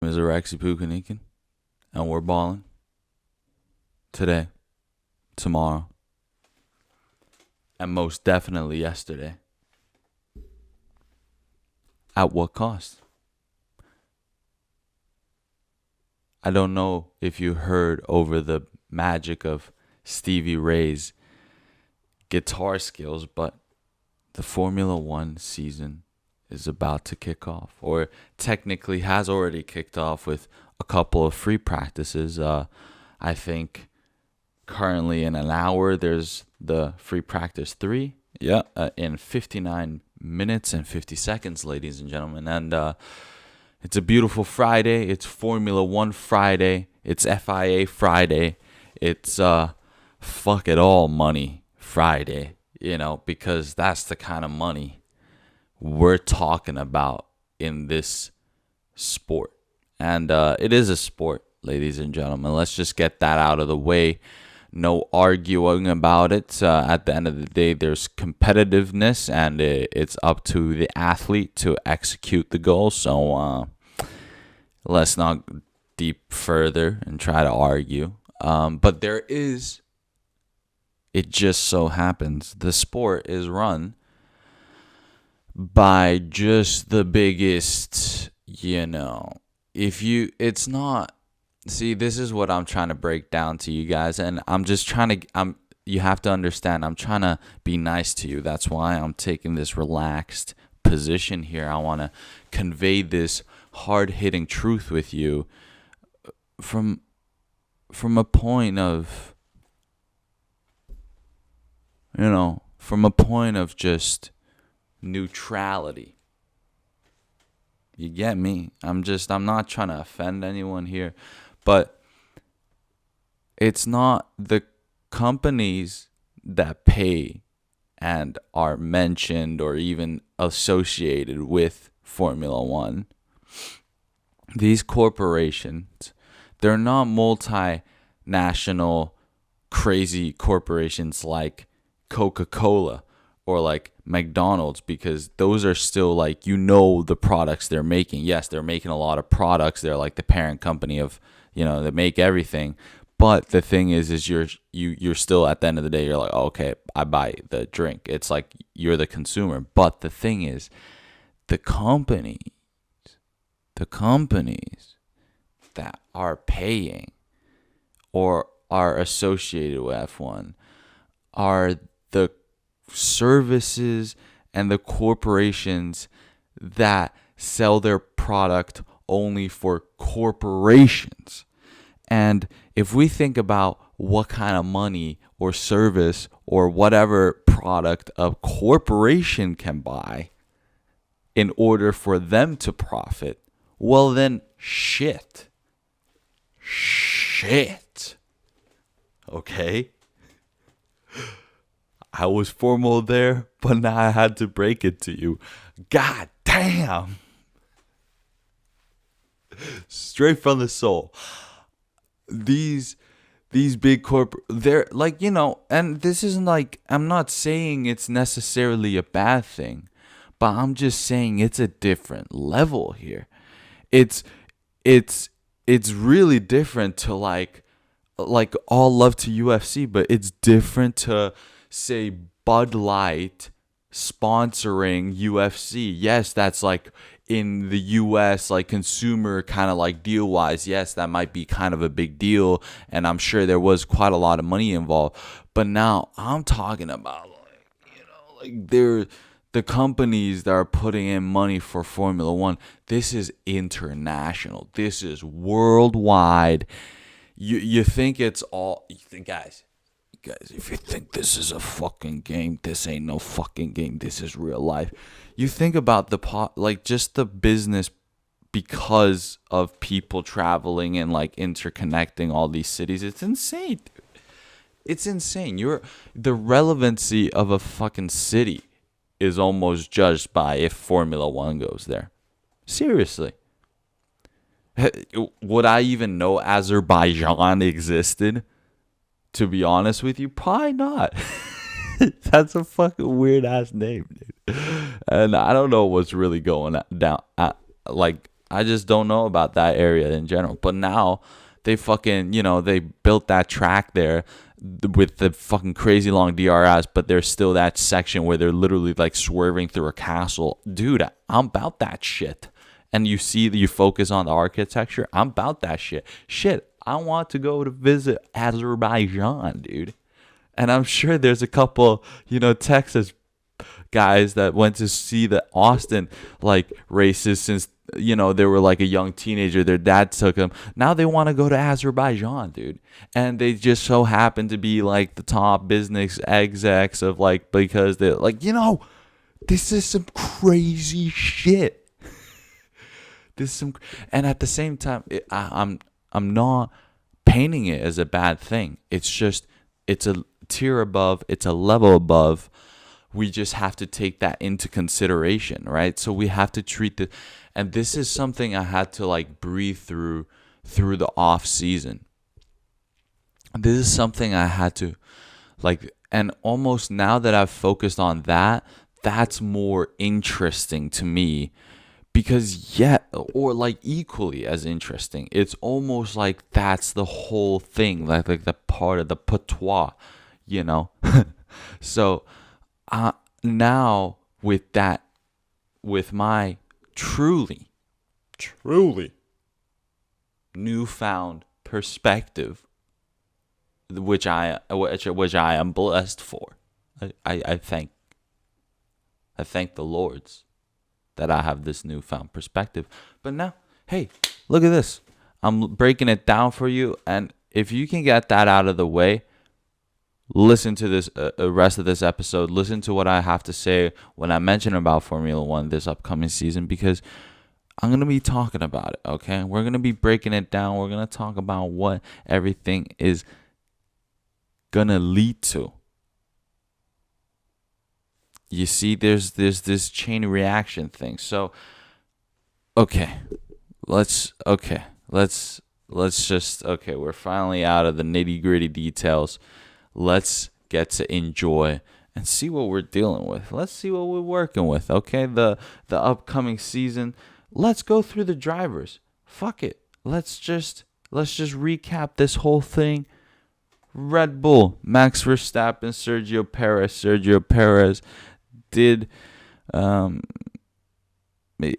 Is Araxi Pukanikin, and we're balling today, tomorrow, and most definitely yesterday. At what cost? I don't know if you heard over the magic of Stevie Ray's guitar skills, but the Formula One season is about to kick off, or technically has already kicked off with a couple of free practices. I think currently in an hour there's the free practice 3. Yeah, in 59 minutes and 50 seconds, ladies and gentlemen. And it's a beautiful Friday. It's Formula One Friday. It's FIA Friday. It's fuck it all money Friday, because that's the kind of money we're talking about in this sport. And it is a sport, ladies and gentlemen. Let's just get that out of the way. No arguing about it. At the end of the day, there's competitiveness, and it's up to the athlete to execute the goal. So let's not deep further and try to argue. But it just so happens, the sport is run by just the biggest, it's not. See, this is what I'm trying to break down to you guys, and you have to understand, I'm trying to be nice to you. That's why I'm taking this relaxed position here. I want to convey this hard-hitting truth with you from a point of, from a point of just neutrality. You get me? I'm not trying to offend anyone here, but it's not the companies that pay and are mentioned or even associated with Formula One. These corporations, they're not multinational crazy corporations like Coca-Cola or like McDonald's, because those are still like, the products they're making. Yes, they're making a lot of products. They're like the parent company of, they make everything. But the thing is you're still, at the end of the day, you're like, oh, okay, I buy the drink. It's like you're the consumer. But the thing is, the companies that are paying or are associated with F1 are the services and the corporations that sell their product only for corporations. And if we think about what kind of money or service or whatever product a corporation can buy in order for them to profit, well then shit. Okay? I was formal there, but now I had to break it to you. God damn. Straight from the soul. These big they're like, and this isn't like, I'm not saying it's necessarily a bad thing, but I'm just saying it's a different level here. It's really different to like all love to UFC, but it's different to say Bud Light sponsoring UFC. Yes, that's like in the US, like consumer kind of like deal wise. Yes, that might be kind of a big deal, and I'm sure there was quite a lot of money involved. But now I'm talking about they're the companies that are putting in money for Formula One. This is international. This is worldwide. You think it's all? You think, guys, if you think this is a fucking game, this ain't no fucking game. This is real life. You think about just the business, because of people traveling and like interconnecting all these cities. It's insane, dude. It's insane. The relevancy of a fucking city is almost judged by if Formula One goes there. Seriously. Would I even know Azerbaijan existed? To be honest with you, probably not. That's a fucking weird ass name, dude. And I don't know what's really going down. Like I just don't know about that area in general. But now they fucking, they built that track there with the fucking crazy long DRS, but there's still that section where they're literally like swerving through a castle. Dude, I'm about that shit. And you focus on the architecture. I'm about that shit. Shit, I want to go to visit Azerbaijan, dude. And I'm sure there's a couple, Texas guys that went to see the Austin like races since they were like a young teenager. Their dad took them. Now they want to go to Azerbaijan, dude. And they just so happen to be like the top business execs of like, because they're like, this is some crazy shit. And at the same time, I'm not painting it as a bad thing. It's just, it's a tier above, it's a level above. We just have to take that into consideration, right? So we have to treat the, and this is something I had to like breathe through the off season. This is something I had to like, and almost now that I've focused on that, that's more interesting to me. Because or like equally as interesting, it's almost like that's the whole thing, like the part of the patois, So now with that, with my truly newfound perspective, which I am blessed for, I thank the Lords that I have this newfound perspective. But now, hey, look at this. I'm breaking it down for you. And if you can get that out of the way, listen to this rest of this episode. Listen to what I have to say when I mention about Formula One this upcoming season, because I'm going to be talking about it, okay? We're going to be breaking it down. We're going to talk about what everything is going to lead to. You see, there's this chain reaction thing. So, we're finally out of the nitty gritty details. Let's get to enjoy and see what we're dealing with. Let's see what we're working with. Okay, the upcoming season. Let's go through the drivers. Fuck it. Let's just recap this whole thing. Red Bull, Max Verstappen, Sergio Perez did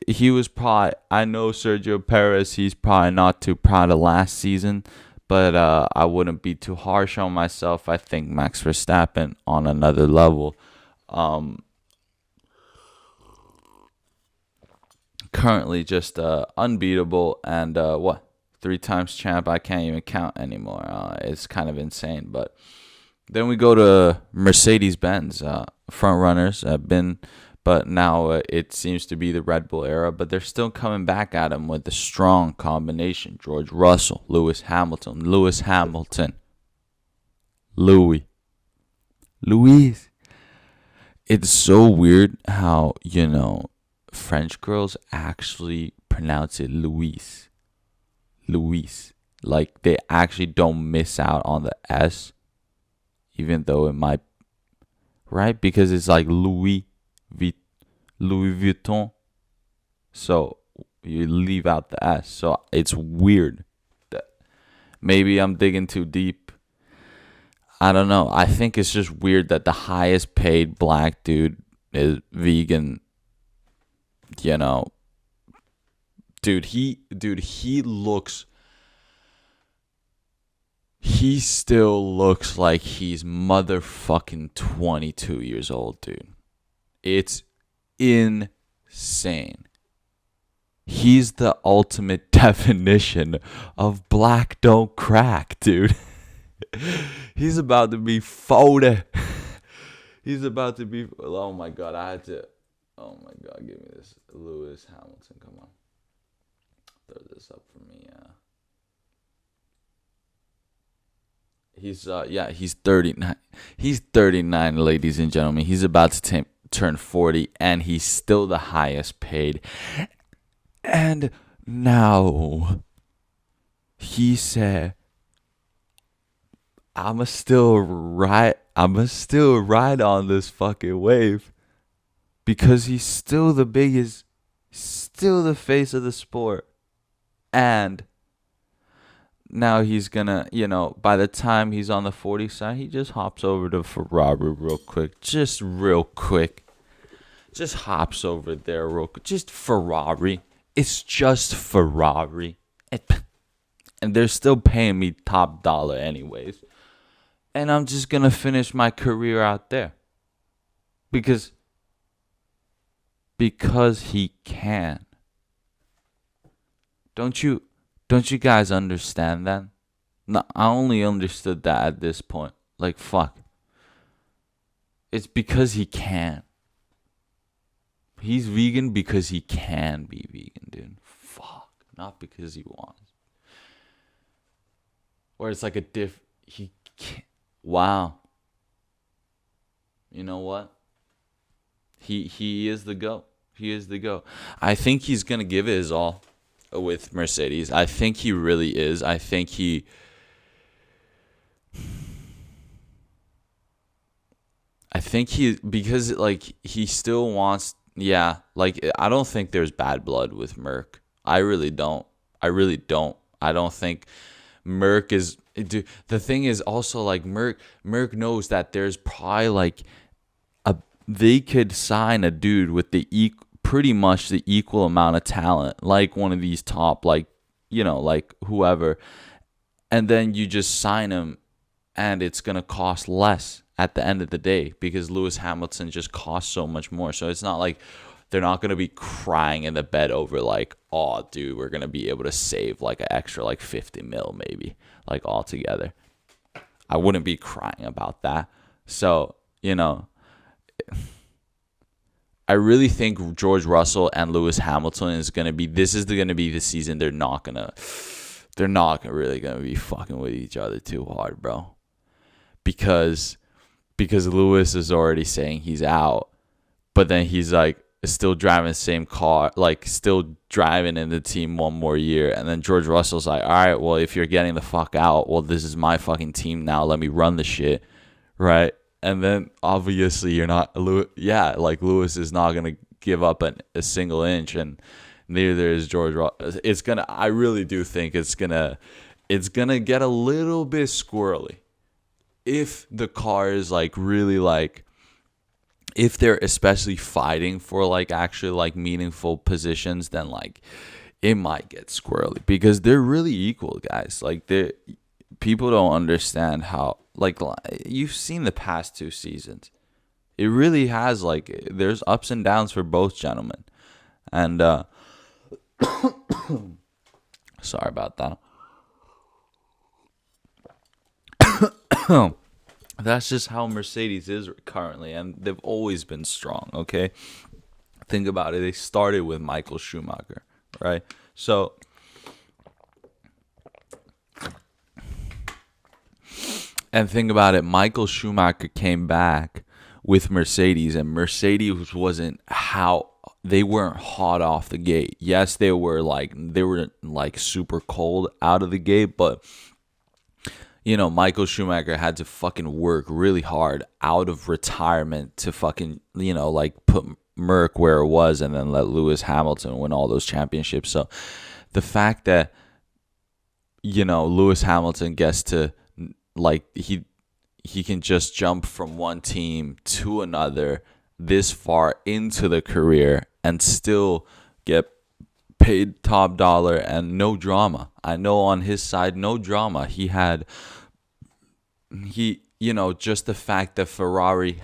he was probably, I know Sergio Perez, he's probably not too proud of last season, but I wouldn't be too harsh on myself. I think Max Verstappen on another level. Currently just unbeatable, and 3 times champ. I can't even count anymore. It's kind of insane. But then we go to Mercedes-Benz, front runners have been, but now it seems to be the Red Bull era. But they're still coming back at him with a strong combination: George Russell, Lewis Hamilton. It's so weird how French girls actually pronounce it Luis. Like they actually don't miss out on the S, even though it might, right? Because it's like Louis Vuitton. So you leave out the S. So it's weird. Maybe I'm digging too deep. I don't know. I think it's just weird that the highest paid black dude is vegan. Dude, he still looks like he's motherfucking 22 years old, dude. It's insane. He's the ultimate definition of black don't crack, dude. He's about to be 40. Oh my God, oh my God, give me this. Lewis Hamilton, come on. Throw this up for me. He's 39. He's 39, ladies and gentlemen. He's about to turn 40, and he's still the highest paid. And now he said, I'ma still ride on this fucking wave, because he's still the biggest still the face of the sport. And now he's gonna, by the time he's on the 40 side, he just hops over to Ferrari real quick. Just real quick. Just hops over there real quick. Just Ferrari. It's just Ferrari. And they're still paying me top dollar anyways. And I'm just gonna finish my career out there. Because he can. Don't you guys understand that? No, I only understood that at this point. Like, fuck. It's because he can. He's vegan because he can be vegan, dude. Fuck. Not because he wants. Or it's like he can't. Wow. You know what? He is the GOAT. He is the GOAT. I think he's going to give it his all with Mercedes. I think he really is. I think because like he still wants, yeah, like I don't think there's bad blood with Merc. I really don't. I don't think Merc is, dude. The thing is also like Merc knows that there's probably like they could sign a dude with the pretty much the equal amount of talent, like one of these top, like, like whoever, and then you just sign him, and it's gonna cost less at the end of the day because Lewis Hamilton just costs so much more. So it's not like they're not gonna be crying in the bed over like, oh, dude, we're gonna be able to save like an extra like 50 mil maybe, like altogether. I wouldn't be crying about that. So I really think George Russell and Lewis Hamilton is gonna be the season they're not really gonna be fucking with each other too hard, bro. Because Lewis is already saying he's out, but then he's like still driving the same car, like still driving in the team one more year, and then George Russell's like, all right, well, if you're getting the fuck out, well, this is my fucking team now. Let me run the shit, right? And then obviously you're not, like Lewis is not gonna give up a single inch, and neither is George Russell. I really do think it's gonna get a little bit squirrely if the car is like really like, if they're especially fighting for like actually like meaningful positions, then like it might get squirrely because they're really equal, guys. Like people don't understand how, like you've seen the past 2 seasons. It really has, like, there's ups and downs for both gentlemen. And sorry about that. That's just how Mercedes is currently, and they've always been strong, okay? Think about it. They started with Michael Schumacher, right? So and think about it, Michael Schumacher came back with Mercedes, and Mercedes they weren't hot off the gate. Yes, they were like super cold out of the gate, but Michael Schumacher had to fucking work really hard out of retirement to fucking, like put Merc where it was and then let Lewis Hamilton win all those championships. So the fact that, Lewis Hamilton gets to, like, he can just jump from one team to another this far into the career and still get paid top dollar and no drama. I know on his side, no drama. Just the fact that Ferrari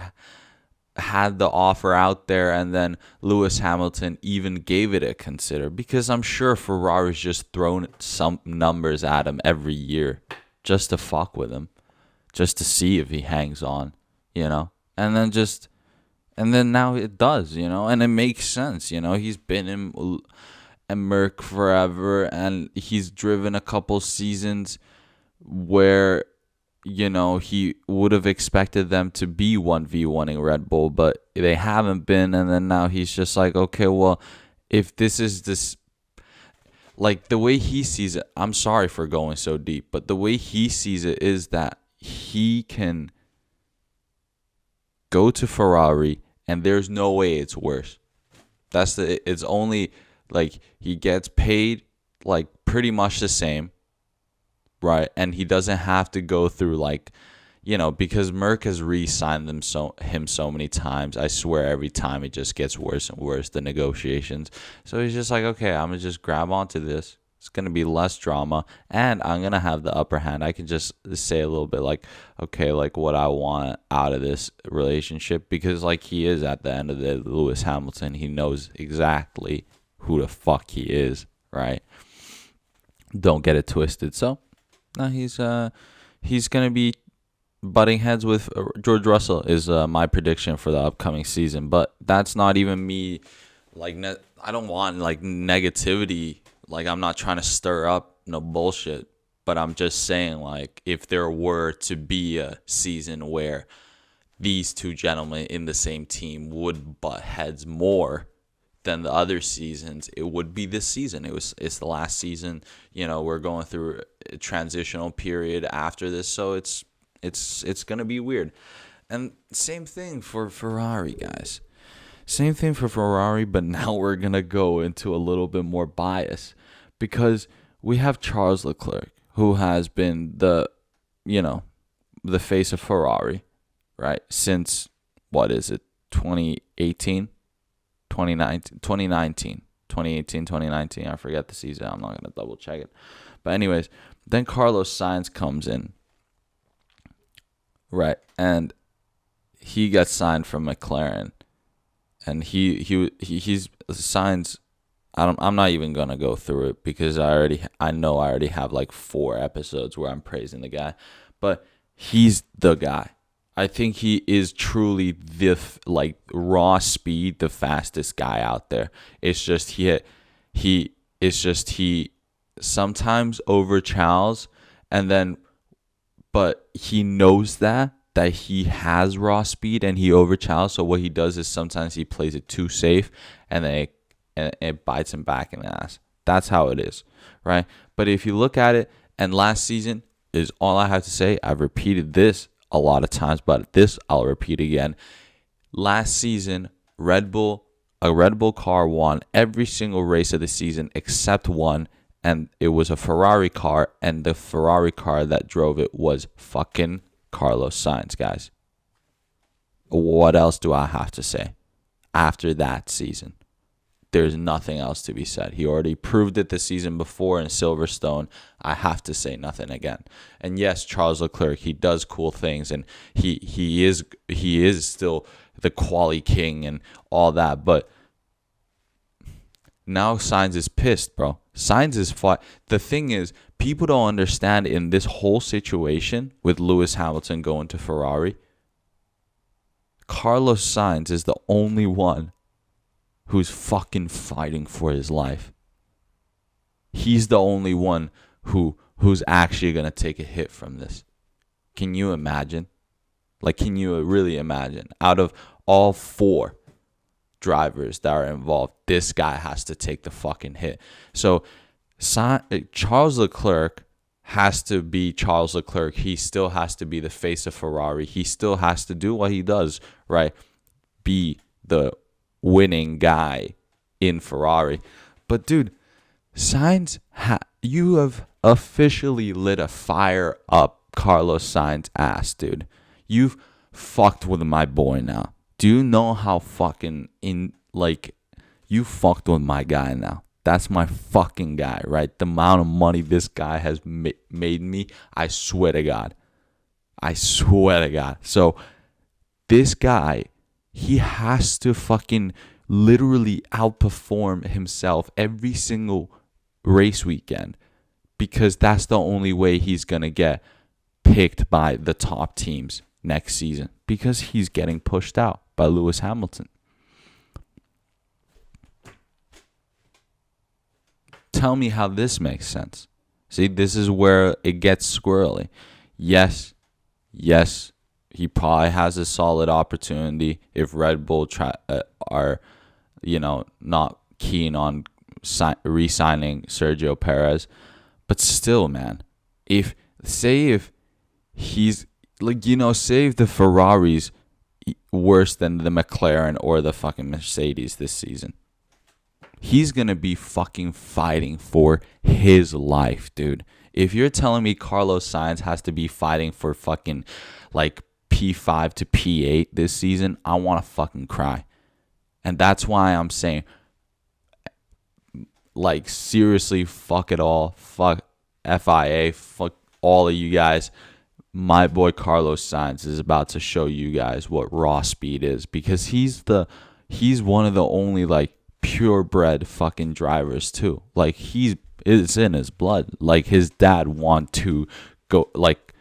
had the offer out there and then Lewis Hamilton even gave it a consider, because I'm sure Ferrari's just thrown some numbers at him every year just to fuck with him, just to see if he hangs on, and then now it does, and it makes sense, he's been in Merc forever, and he's driven a couple seasons where, he would have expected them to be 1v1ing Red Bull, but they haven't been, and then now he's just like, okay, well, if this is this, like, the way he sees it, I'm sorry for going so deep, but the way he sees it is that he can go to Ferrari and there's no way it's worse. It's only Like, he gets paid like pretty much the same, right? And he doesn't have to go through like, because Merck has re-signed him so many times. I swear every time it just gets worse and worse, the negotiations. So he's just like, okay, I'm gonna just grab onto this. It's gonna be less drama, and I'm gonna have the upper hand. I can just say a little bit like, okay, like what I want out of this relationship, because like he is at the end of the day, Lewis Hamilton. He knows exactly who the fuck he is, right? Don't get it twisted. So, no, he's gonna be butting heads with George Russell is my prediction for the upcoming season. But that's not even me. Like, I don't want like negativity. Like, I'm not trying to stir up no bullshit. But I'm just saying, like, if there were to be a season where these two gentlemen in the same team would butt heads more than the other seasons, it would be this season. It's the last season. We're going through a transitional period after this, so it's gonna be weird. And same thing for Ferrari, guys. Same thing for Ferrari, but now we're gonna go into a little bit more bias, because we have Charles Leclerc, who has been the face of Ferrari, right? Since, what is it, 2018, 2019, 2019. I forget the season. I'm not gonna double check it. But anyways, then Carlos Sainz comes in. Right, and he got signed from McLaren, and he's signs. I'm not even gonna go through it, because I already have like 4 episodes where I'm praising the guy, but he's the guy. I think he is truly the like raw speed, the fastest guy out there. It's just he sometimes overchows, and then but he knows that he has raw speed and he overchows. So what he does is sometimes he plays it too safe, and then it bites him back in the ass. That's how it is, right? But if you look at it, and last season is all I have to say. I've repeated this a lot of times, but this I'll repeat again. Last season, a Red Bull car won every single race of the season except one, and it was a Ferrari car, and the Ferrari car that drove it was fucking Carlos Sainz, guys. What else do I have to say after that season? There's nothing else to be said. He already proved it the season before in Silverstone. I have to say nothing again. And yes, Charles Leclerc, he does cool things, and he is still the quali king and all that, but now Sainz is pissed, bro. Sainz is fought. The thing is, people don't understand in this whole situation with Lewis Hamilton going to Ferrari, Carlos Sainz is the only one who's fucking fighting for his life. He's the only one who's actually going to take a hit from this. Can you imagine? Like, can you really imagine? Out of all 4 drivers that are involved, this guy has to take the fucking hit. So Charles Leclerc has to be Charles Leclerc. He still has to be the face of Ferrari. He still has to do what he does, right? Be the winning guy in Ferrari. But dude, Sainz, you have officially lit a fire up Carlos Sainz ass, dude. You've fucked with my boy now. Do you know how fucking you fucked with my guy now? That's my fucking guy, right? The amount of money this guy has made me, I swear to God. I swear to God. So this guy, he has to fucking literally outperform himself every single race weekend, because that's the only way he's going to get picked by the top teams next season, because he's getting pushed out by Lewis Hamilton. Tell me how this makes sense. See, this is where it gets squirrely. Yes, he probably has a solid opportunity if Red Bull are, not keen on re-signing Sergio Perez. But still, man, if he's say if the Ferrari's worse than the McLaren or the fucking Mercedes this season, He's going to be fucking fighting for his life, dude. If you're telling me Carlos Sainz has to be fighting for fucking like P5 to P8 this season, I want to fucking cry. And that's why I'm saying, like, seriously, fuck it all. Fuck FIA. Fuck all of you guys. My boy Carlos Sainz is about to show you guys what raw speed is, because he's one of the only like purebred fucking drivers too. Like, it's in his blood. Like, his dad want to go, like,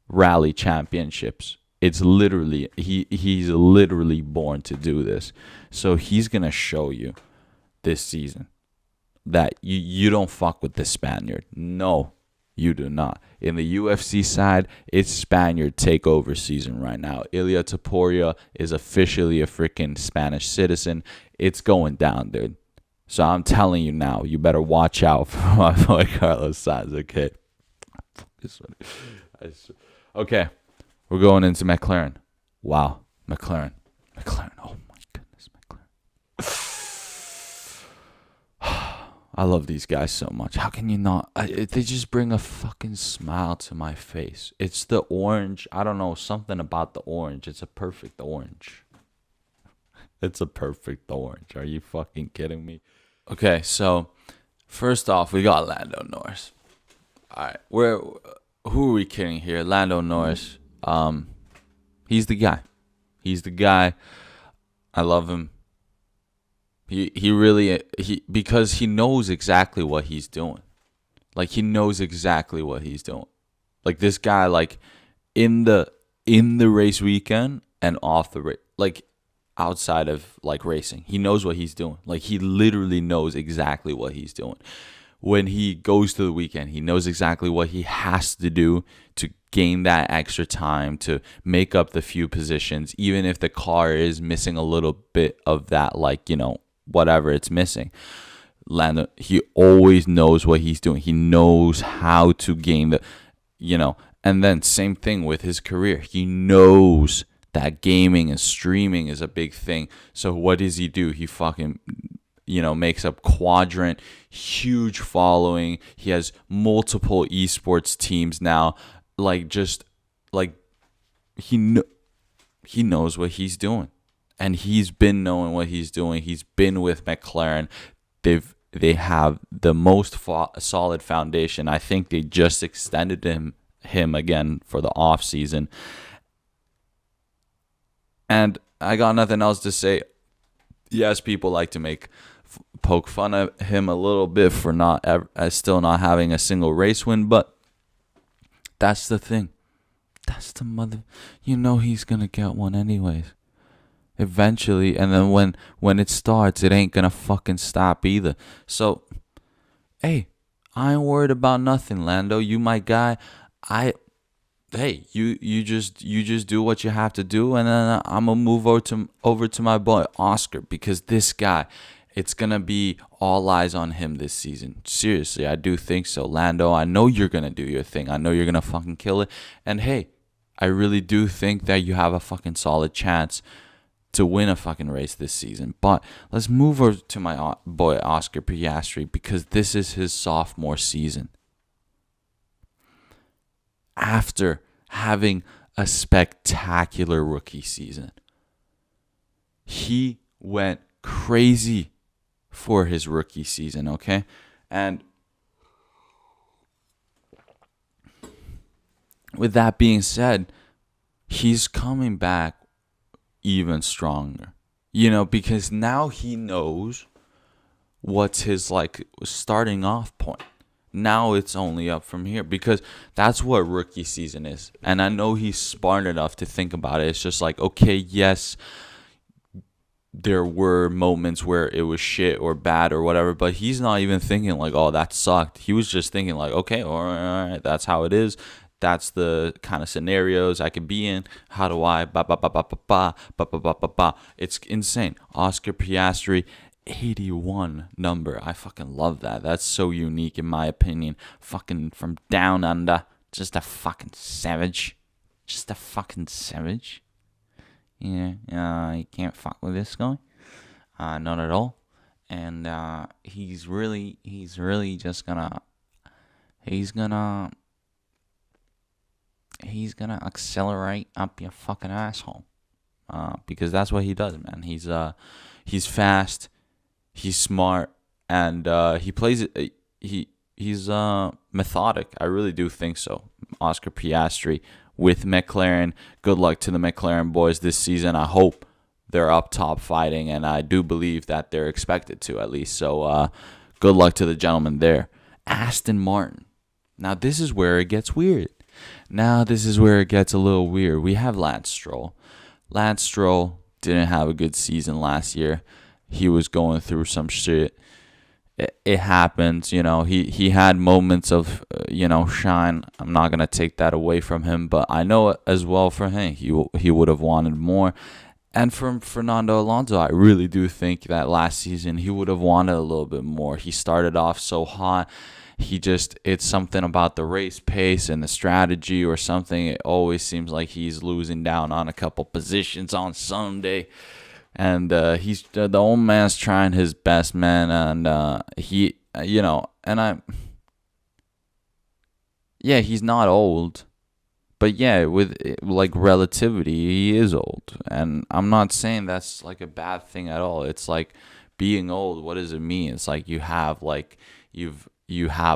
rally championships. It's literally he's literally born to do this. So he's gonna show you this season that you don't fuck with the Spaniard. No, you do not. In the UFC side, it's Spaniard takeover season right now. Ilia Topuria is officially a freaking Spanish citizen. It's going down, dude. So I'm telling you now, you better watch out for my boy Carlos Sainz, okay? Okay, we're going into McLaren. Wow, McLaren. Oh my goodness, McLaren. I love these guys so much. How can you not? They just bring a fucking smile to my face. It's the orange. I don't know, something about the orange. It's a perfect orange. It's a perfect orange. Are you fucking kidding me? Okay, so first off, we got Lando Norris. All right, who are we kidding here? Lando Norris. He's the guy. He's the guy. I love him. He really because he knows exactly what he's doing. Like, he knows exactly what he's doing. Like, this guy, like, in the race weekend and off the race, like, outside of like racing, he knows what he's doing. Like, he literally knows exactly what he's doing. When he goes to the weekend, he knows exactly what he has to do to gain that extra time, to make up the few positions, even if the car is missing a little bit of that, like, whatever it's missing. Lando, he always knows what he's doing. He knows how to gain and then same thing with his career. He knows that gaming and streaming is a big thing. So what does he do? He fucking makes up Quadrant, huge following. He has multiple esports teams now. Like, just like he knows what he's doing, and he's been knowing what he's doing. He's been with McLaren. They have the most solid foundation. I think they just extended him again for the off season, and I got nothing else to say. Yes, people like to poke fun at him a little bit for still not having a single race win, but that's the thing. That's the mother. He's gonna get one anyways, eventually, and then when it starts, it ain't gonna fucking stop either. So, hey, I ain't worried about nothing, Lando. You my guy. You just do what you have to do, and then I'm gonna move over to my boy Oscar, because this guy, it's gonna be all eyes on him this season. Seriously, I do think so. Lando, I know you're gonna do your thing. I know you're gonna fucking kill it. And hey, I really do think that you have a fucking solid chance to win a fucking race this season. But let's move over to my boy Oscar Piastri, because this is his sophomore season. After having a spectacular rookie season, he went crazy for his rookie season, okay? And with that being said, he's coming back even stronger, because now he knows what's his like starting off point. Now it's only up from here, because that's what rookie season is. And I know he's smart enough to think about it. It's just like, okay, yes, there were moments where it was shit or bad or whatever, but he's not even thinking like, oh, that sucked. He was just thinking like, okay, all right, that's how it is. That's the kind of scenarios I could be in. How do I It's insane. Oscar Piastri, 81 number. I fucking love that. That's so unique in my opinion. Fucking from down under. Just a fucking savage. Yeah, you can't fuck with this guy. None at all. And he's really just he's gonna he's gonna accelerate up your fucking asshole. Because that's what he does, man. He's fast, he's smart, and he plays it. He's methodic. I really do think so. Oscar Piastri with McLaren. Good luck to the McLaren boys this season. I hope they're up top fighting, and I do believe that they're expected to at least. So good luck to the gentlemen there. Aston Martin. Now this is where it gets weird. Now this is where it gets a little weird. We have Lance Stroll. Lance Stroll didn't have a good season last year. He was going through some shit. It happens, He had moments of, shine. I'm not gonna take that away from him, but I know as well for him, he would have wanted more. And from Fernando Alonso, I really do think that last season he would have wanted a little bit more. He started off so hot. It's something about the race pace and the strategy or something. It always seems like he's losing down on a couple positions on Sunday. And he's the old man's trying his best, man. And he's not old. But yeah, with like relativity, he is old. And I'm not saying that's like a bad thing at all. It's like being old, what does it mean? It's like you have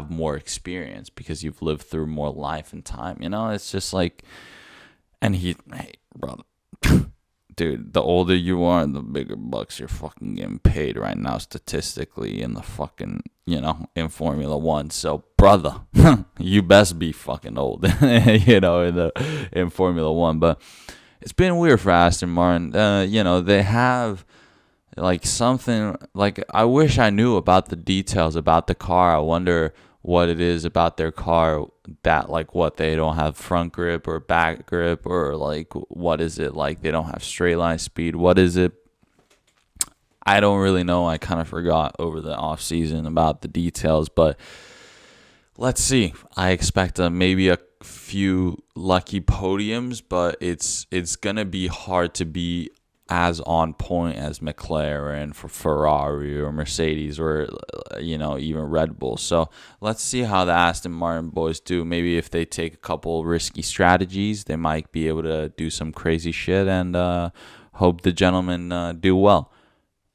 more experience because you've lived through more life and time. It's just like, and hey, brother, dude, the older you are, the bigger bucks you're fucking getting paid right now statistically in the fucking, in Formula One. So, brother, you best be fucking old, in Formula One. But it's been weird for Aston Martin. They have like something like I wish I knew about the details about the car. I wonder what it is about their car that like what they don't have front grip or back grip, or like what is it like they don't have straight line speed. What is it? I don't really know. I kind of forgot over the off season about the details, but let's see. I expect maybe a few lucky podiums, but it's gonna be hard to be as on point as McLaren, for Ferrari or Mercedes, or even Red Bull. So let's see how the Aston Martin boys do. Maybe if they take a couple risky strategies, they might be able to do some crazy shit, and hope the gentlemen do well.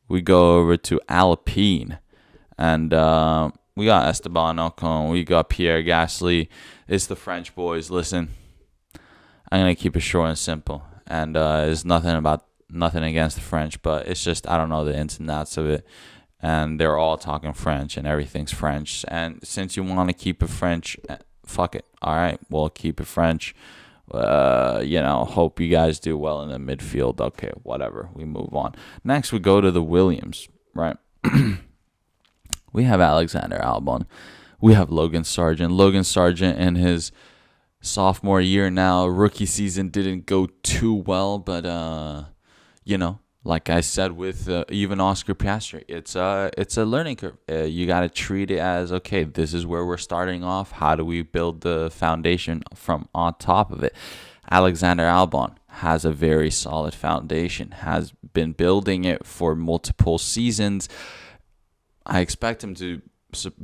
We go over to Alpine, and we got Esteban Ocon, we got Pierre Gasly. It's the French boys. Listen, I'm gonna keep it short and simple, and it's nothing against the French, but it's just I don't know the ins and outs of it, and they're all talking French and everything's French. And since you want to keep it French, fuck it. All right, we'll keep it French. Hope you guys do well in the midfield. Okay, whatever. We move on. Next, we go to the Williams. Right, we have Alexander Albon. We have Logan Sargent. Logan Sargent in his sophomore year now. Rookie season didn't go too well, but like I said with even Oscar Piastri, it's a learning curve. You got to treat it as, okay, this is where we're starting off. How do we build the foundation from on top of it? Alexander Albon has a very solid foundation, has been building it for multiple seasons. I expect him to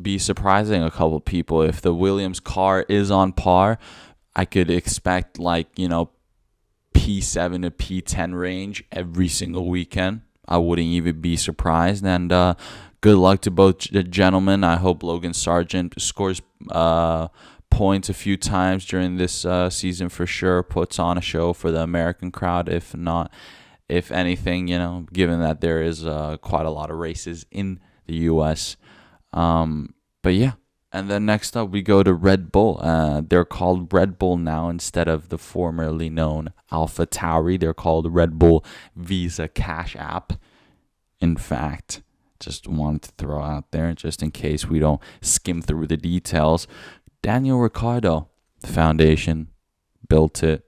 be surprising a couple people. If the Williams car is on par, I could expect P7 to P10 range every single weekend. I wouldn't even be surprised. And good luck to both gentlemen. I hope Logan Sargent scores points a few times during this season for sure. Puts on a show for the American crowd. If anything, given that there is quite a lot of races in the U.S. But yeah. And then next up, we go to Red Bull. They're called Red Bull now instead of the formerly known Alpha Tauri. They're called Red Bull Visa Cash App. In fact, just wanted to throw out there, just in case we don't skim through the details. Daniel Ricciardo, the foundation, built it.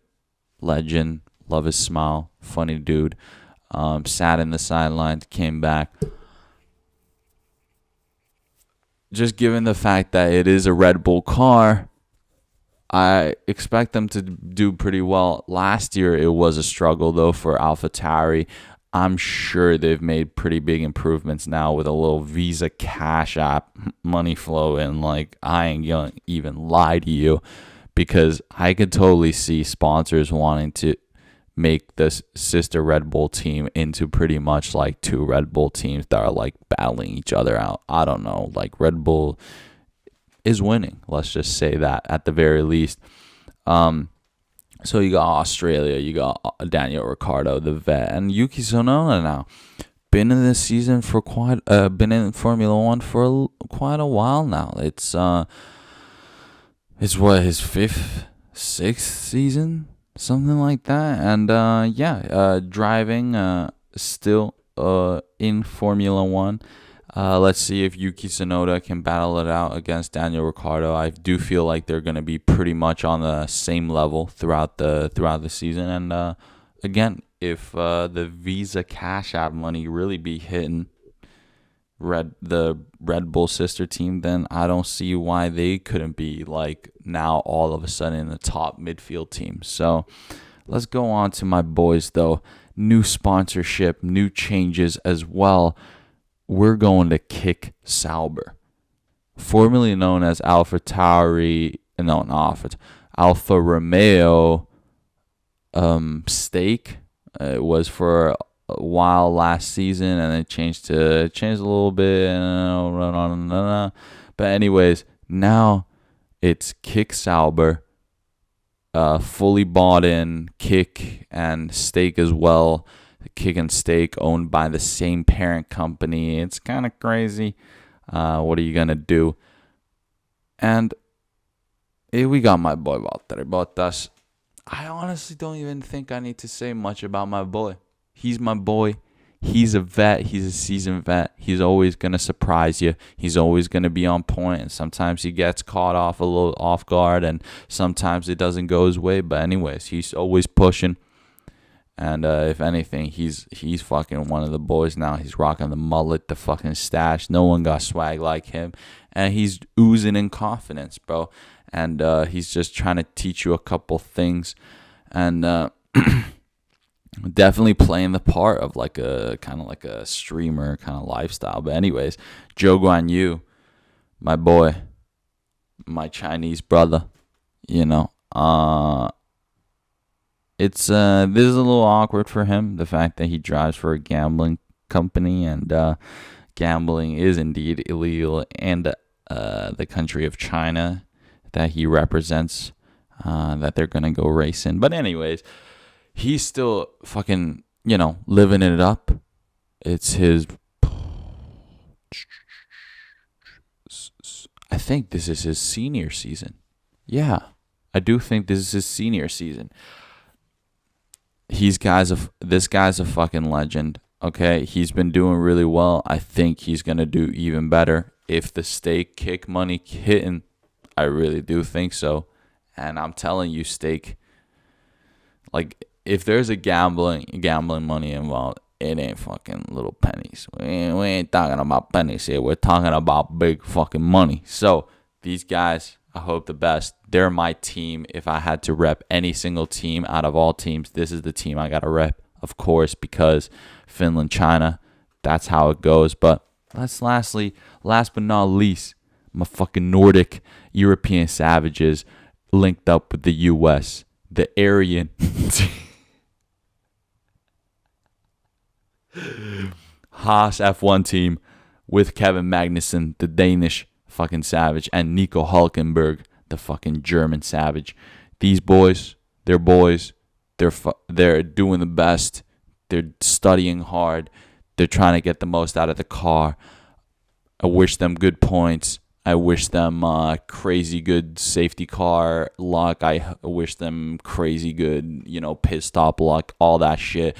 Legend, love his smile, funny dude. Sat in the sidelines, came back. Just given the fact that it is a Red Bull car, I expect them to do pretty well. Last year, it was a struggle, though, for AlphaTauri. I'm sure they've made pretty big improvements now with a little Visa Cash App money flow. And like, I ain't gonna even lie to you, because I could totally see sponsors wanting to make this sister Red Bull team into pretty much like two Red Bull teams that are like battling each other out. I don't know. Like, Red Bull is winning. Let's just say that at the very least. So you got Australia, you got Daniel Ricciardo, the vet, and Yuki Tsunoda now. Been in this season for been in Formula One for quite a while now. It's what, his fifth, sixth season, something like that. And driving still in Formula One. Let's see if Yuki Tsunoda can battle it out against Daniel Ricciardo. I do feel like they're going to be pretty much on the same level throughout the season. And again, if the Visa Cash App money really be hitting the Red Bull sister team, then I don't see why they couldn't be like now all of a sudden in the top midfield team. So let's go on to my boys though. New sponsorship, new changes as well. We're going to Kick Sauber, formerly known as Alpha Tauri, no, not Alfa Romeo Stake. It was for a while last season, and it changed a little bit. But anyways, now it's Kick Sauber, fully bought in, Kick and Stake as well. Kick and Stake owned by the same parent company. It's kind of crazy. What are you gonna do? And we got my boy Valtteri Bottas. I honestly don't even think I need to say much about my boy. He's my boy. He's a vet. He's a seasoned vet. He's always gonna surprise you. He's always gonna be on point. And sometimes he gets caught off a little off guard, and sometimes it doesn't go his way. But anyways, he's always pushing. And if anything, he's fucking one of the boys now. He's rocking the mullet, the fucking stash. No one got swag like him. And he's oozing in confidence, bro. And he's just trying to teach you a couple things. And definitely playing the part of like a kind of like a streamer kind of lifestyle. But anyways, Zhou Guanyu, my boy, my Chinese brother, you know. It's this is a little awkward for him, the fact that he drives for a gambling company, and gambling is indeed illegal, and the country of China that he represents, that they're gonna go race in. But anyways, he's still fucking, living it up. It's his, I think this is his senior season. Yeah, I do think this is his senior season. This guy's a fucking legend. Okay, he's been doing really well. I think he's gonna do even better if the Stake Kick money hitting. I really do think so, and I'm telling you, Stake. Like, if there's a gambling money involved, it ain't fucking little pennies. We ain't talking about pennies here. We're talking about big fucking money. So these guys, I hope the best. They're my team. If I had to rep any single team out of all teams, this is the team I got to rep, of course, because Finland, China, that's how it goes. But last but not least, my fucking Nordic European savages linked up with the U.S., the Aryan Haas F1 team with Kevin Magnussen, the Danish fucking savage, and Nico Hulkenberg, the fucking German savage. These boys, they're boys. They're doing the best. They're studying hard. They're trying to get the most out of the car. I wish them good points. I wish them crazy good safety car luck. I wish them crazy good, pit stop luck, all that shit.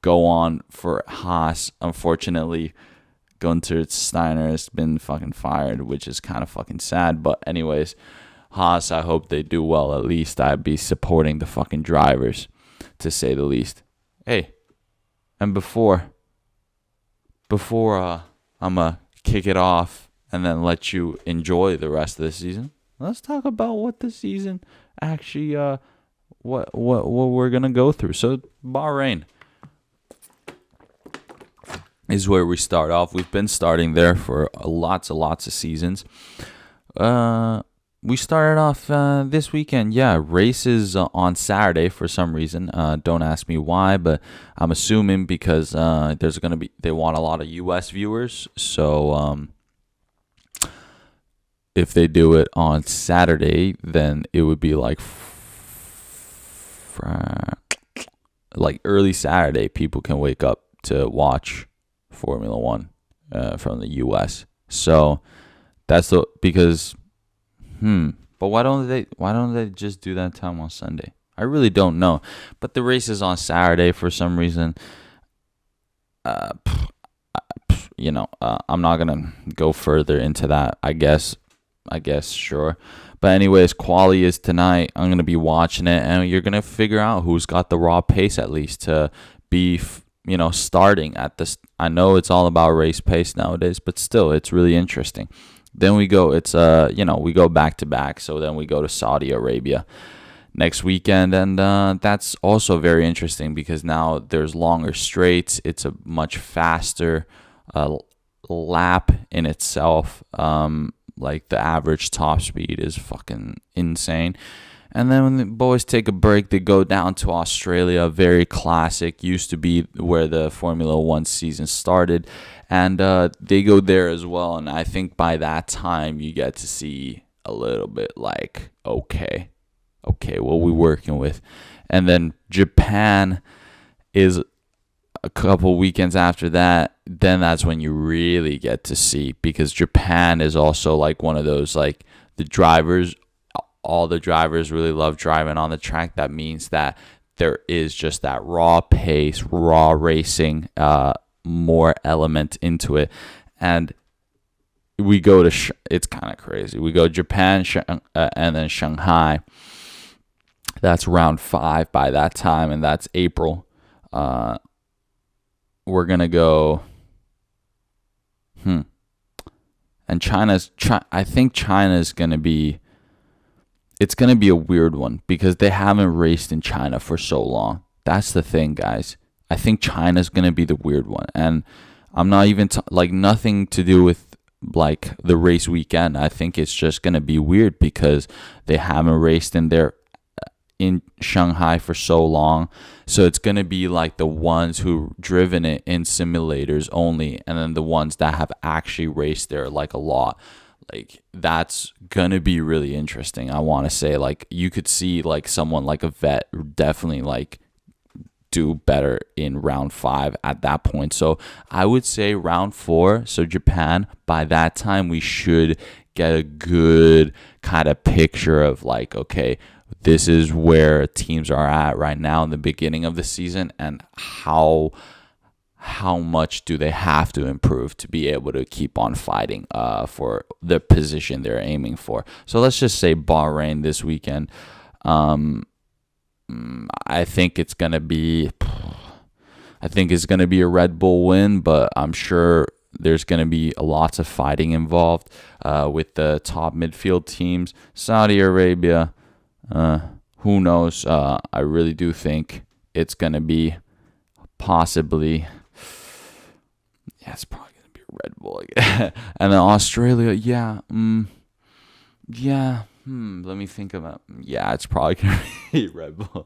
Go on for Haas. Unfortunately, Gunther Steiner has been fucking fired, which is kind of fucking sad. But anyways, Haas, I hope they do well. At least I'd be supporting the fucking drivers, to say the least. Hey, and before I'm going to kick it off and then let you enjoy the rest of the season, let's talk about what the season actually, what we're going to go through. So, Bahrain. is where we start off. We've been starting there for lots and lots of seasons. We started off this weekend. Yeah, races on Saturday for some reason. Don't ask me why, but I'm assuming because they want a lot of U.S. viewers. So if they do it on Saturday, then it would be like early Saturday. People can wake up to watch Formula One from the U.S. So that's because but why don't they just do that time on Sunday? I really don't know. But the race is on Saturday for some reason. I'm not gonna go further into that. I guess sure. But anyways, quali is tonight. I'm gonna be watching it, and you're gonna figure out who's got the raw pace at least to be, starting at this. I know it's all about race pace nowadays, but still, it's really interesting. Then we go. We go back to back. So then we go to Saudi Arabia next weekend, and that's also very interesting because now there's longer straights. It's a much faster lap in itself. Like the average top speed is fucking insane. And then when the boys take a break, they go down to Australia. Very classic. Used to be where the Formula One season started. And they go there as well. And I think by that time, you get to see a little bit like, okay, what we working with. And then Japan is a couple weekends after that. Then that's when you really get to see, because Japan is also like one of those, like all the drivers really love driving on the track. That means that there is just that raw pace, raw racing, more element into it. And we go to, it's kind of crazy. We go Japan and then Shanghai. That's round 5 by that time, and that's April. We're going to go, and I think China's going to be, it's going to be a weird one because they haven't raced in China for so long. That's the thing, guys. I think China's going to be the weird one. And I'm not even, nothing to do with, like, the race weekend. I think it's just going to be weird because they haven't raced in Shanghai for so long. So it's going to be like the ones who driven it in simulators only, and then the ones that have actually raced there like a lot. Like, that's going to be really interesting. I want to say, like, you could see like someone like a vet definitely like do better in round 5 at that point. So I would say round 4, so Japan, by that time we should get a good kind of picture of like, okay, this is where teams are at right now in the beginning of the season, and how much do they have to improve to be able to keep on fighting for the position they're aiming for. So let's just say Bahrain this weekend. I think it's gonna be a Red Bull win, but I'm sure there's gonna be lots of fighting involved with the top midfield teams. Saudi Arabia, who knows? I really do think it's gonna be possibly. Yeah, it's probably gonna be a Red Bull again. And then Australia, let me think about. Yeah, it's probably gonna be Red Bull.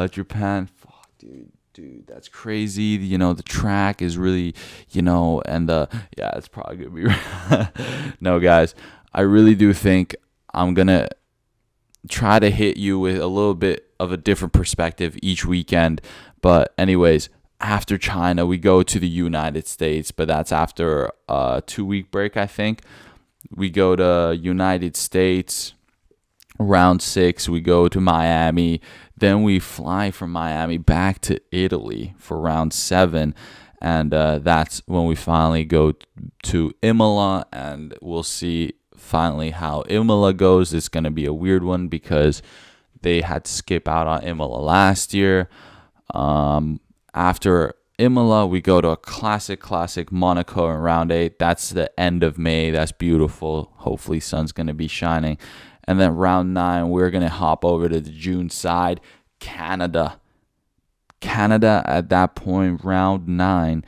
Japan, fuck, dude, that's crazy. The track is really, and it's probably gonna be. No, guys, I really do think I'm gonna try to hit you with a little bit of a different perspective each weekend. But anyways, after China, we go to the United States, but that's after a 2-week break, I think. We go to United States, round 6, we go to Miami. Then we fly from Miami back to Italy for round 7. And that's when we finally go to Imola, and we'll see finally how Imola goes. It's going to be a weird one because they had to skip out on Imola last year. After Imola, we go to a classic Monaco in round 8. That's the end of May. That's beautiful. Hopefully sun's going to be shining. And then round 9, we're going to hop over to the June side, Canada. At that point, round 9,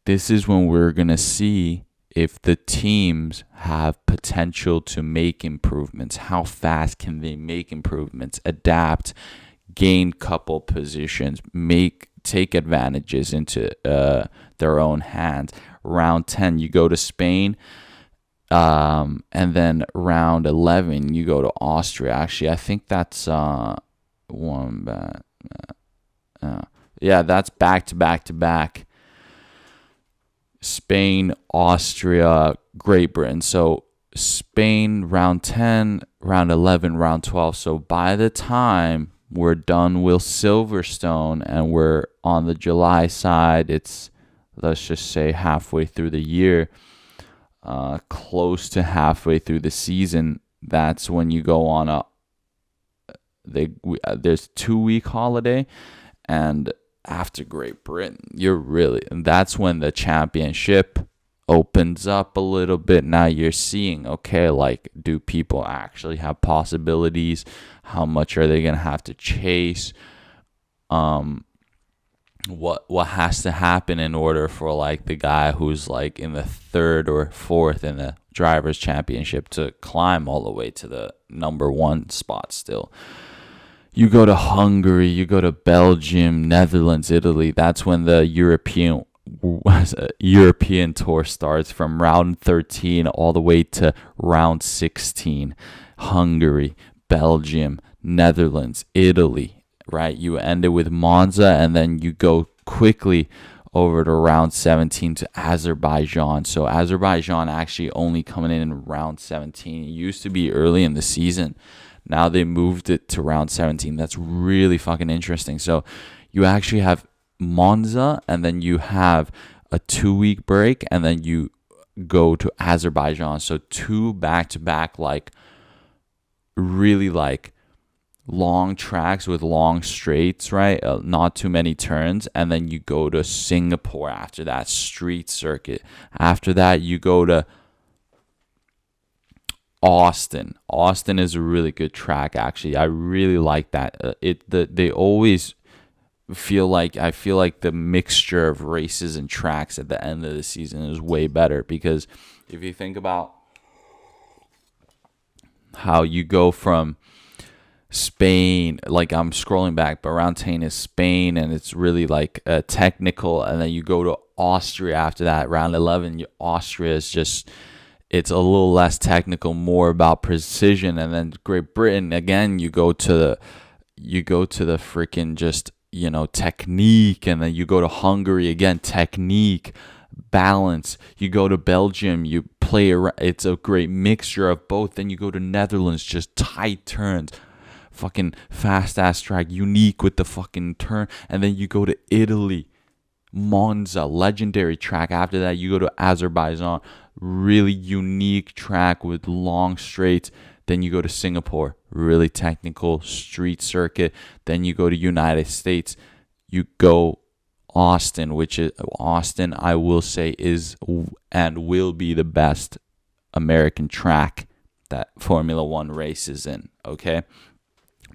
this is when we're going to see if the teams have potential to make improvements. How fast can they make improvements, adapt, gain couple positions, take advantages into their own hands. Round 10, you go to Spain. And then round 11, you go to Austria. Actually, I think that's one back. Yeah, that's back to back to back. Spain, Austria, Great Britain. So Spain, round 10, round 11, round 12. So by the time we're done with Silverstone and we're on the July side, it's, let's just say, halfway through the year, close to halfway through the season. That's when you go on there's 2-week holiday, and after Great Britain, and that's when the championship opens up a little bit. Now you're seeing, okay, like, do people actually have possibilities? How much are they gonna have to chase? What has to happen in order for, like, the guy who's like in the 3rd or 4th in the drivers championship to climb all the way to the number 1 spot still? You go to Hungary, you go to Belgium, Netherlands, Italy. That's when the European tour starts, from round 13 all the way to round 16. Hungary, Belgium, Netherlands, Italy, right? You end it with Monza, and then you go quickly over to round 17 to Azerbaijan. So Azerbaijan actually only coming in round 17. It used to be early in the season. Now they moved it to round 17. That's really fucking interesting. So you actually have Monza, and then you have a 2-week break, and then you go to Azerbaijan. So 2 back-to-back, like, really, like, long tracks with long straights, right? Not too many turns. And then you go to Singapore after that, street circuit. After that, you go to Austin. Austin is a really good track, actually. I really like that. They always feel like, I feel like the mixture of races and tracks at the end of the season is way better, because if you think about how you go from Spain, like, I'm scrolling back, but round 10 is Spain, and it's really like technical, and then you go to Austria after that, round 11. Austria is just, it's a little less technical, more about precision. And then Great Britain, again, you go to the freaking just, technique. And then you go to Hungary, again, technique, balance. You go to Belgium, you play around. It's a great mixture of both. Then you go to Netherlands, just tight turns, fucking fast ass track, unique with the fucking turn. And then you go to Italy, Monza, legendary track. After that, you go to Azerbaijan, really unique track with long straights. Then you go to Singapore, really technical street circuit. Then you go to United States. You go Austin, I will say is and will be the best American track that Formula One races in. Okay,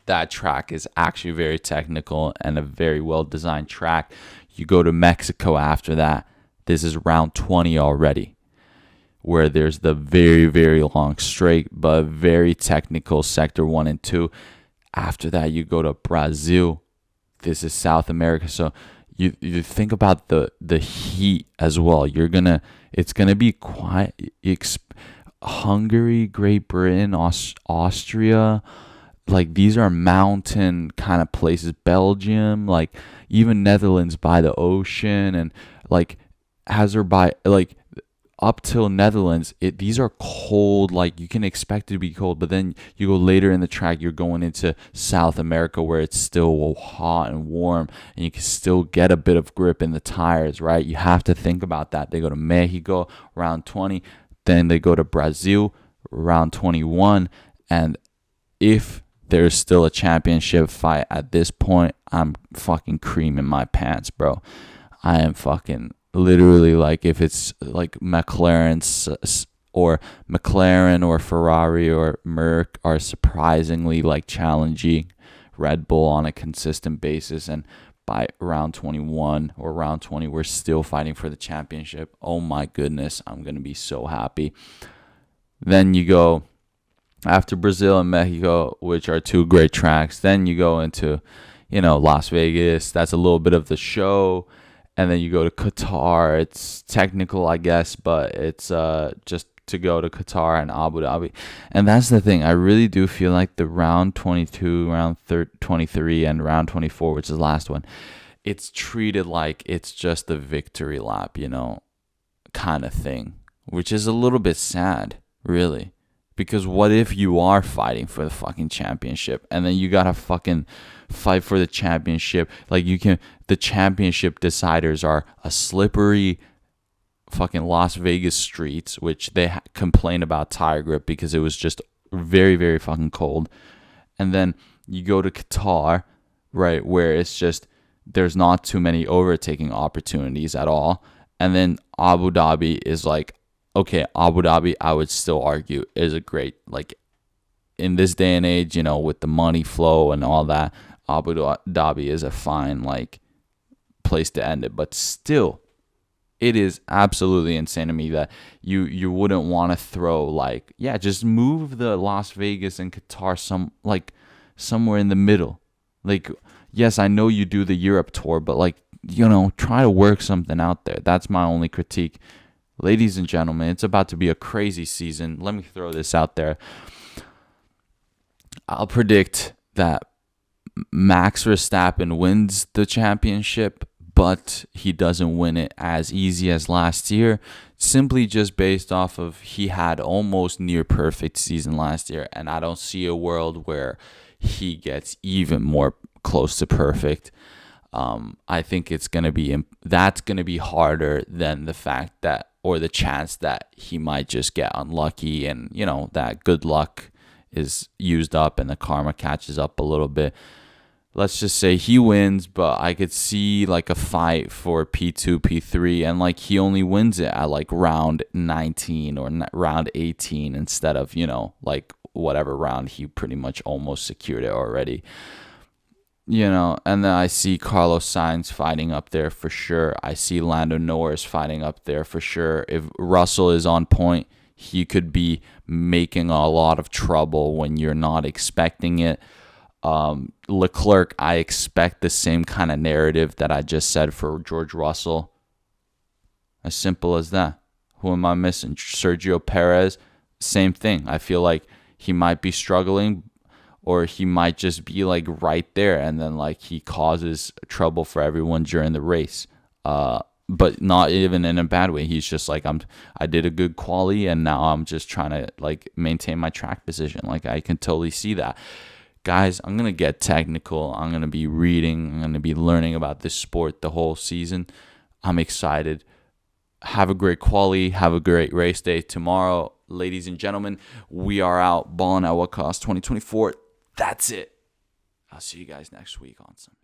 that track is actually very technical and a very well designed track. You go to Mexico after that. This is round 20 already, where there's the very, very long straight, but very technical sector 1 and 2. After that, you go to Brazil. This is South America. So you think about the heat as well. It's gonna be quite Hungary, Great Britain, Austria. Like, these are mountain kind of places. Belgium, like, even Netherlands by the ocean, and like Azerbaijan, like, up till Netherlands, these are cold. Like, you can expect it to be cold, but then you go later in the track, you're going into South America, where it's still hot and warm, and you can still get a bit of grip in the tires, right? You have to think about that. They go to Mexico, round 20, then they go to Brazil, round 21, and if there's still a championship fight at this point, I'm fucking creaming my pants, bro. I am fucking literally, like, if it's like McLaren or Ferrari or Merc are surprisingly, like, challenging Red Bull on a consistent basis, and by round 21 or round 20, we're still fighting for the championship. Oh my goodness, I'm going to be so happy. Then you go after Brazil and Mexico, which are two great tracks. Then you go into, Las Vegas. That's a little bit of the show. And then you go to Qatar. It's technical, I guess, but it's just to go to Qatar and Abu Dhabi. And that's the thing. I really do feel like the round 22, round 23, and round 24, which is the last one, it's treated like it's just the victory lap, kind of thing, which is a little bit sad, really. Because what if you are fighting for the fucking championship and then you gotta fucking fight for the championship? Like, the championship deciders are a slippery fucking Las Vegas streets, which they complain about tire grip because it was just very, very fucking cold. And then you go to Qatar, right, where it's just, there's not too many overtaking opportunities at all. And then Abu Dhabi is like, okay, Abu Dhabi, I would still argue, is a great, like, in this day and age, with the money flow and all that, Abu Dhabi is a fine, like, place to end it. But still, it is absolutely insane to me that you wouldn't want to throw, like, yeah, just move the Las Vegas and Qatar somewhere in the middle. Like, yes, I know you do the Europe tour, but, like, try to work something out there. That's my only critique. Ladies and gentlemen, it's about to be a crazy season. Let me throw this out there. I'll predict that Max Verstappen wins the championship, but he doesn't win it as easy as last year, simply just based off of he had almost near perfect season last year, and I don't see a world where he gets even more close to perfect. I think that's going to be harder than the fact that, or the chance that he might just get unlucky and, that good luck is used up and the karma catches up a little bit. Let's just say he wins, but I could see like a fight for P2, P3, and like he only wins it at like round 19 or round 18 instead of, like whatever round he pretty much almost secured it already. And then I see Carlos Sainz fighting up there for sure. I see Lando Norris fighting up there for sure. If Russell is on point, he could be making a lot of trouble when you're not expecting it. Leclerc, I expect the same kind of narrative that I just said for George Russell. As simple as that. Who am I missing? Sergio Perez, same thing. I feel like he might be struggling, or he might just be like right there, and then like he causes trouble for everyone during the race. But not even in a bad way. He's just like, I did a good quali, and now I'm just trying to like maintain my track position. Like, I can totally see that. Guys, I'm gonna get technical. I'm gonna be reading. I'm gonna be learning about this sport the whole season. I'm excited. Have a great quali. Have a great race day tomorrow, ladies and gentlemen. We are out. Ballin' at what cost? 2024. That's it. I'll see you guys next week on Sunday.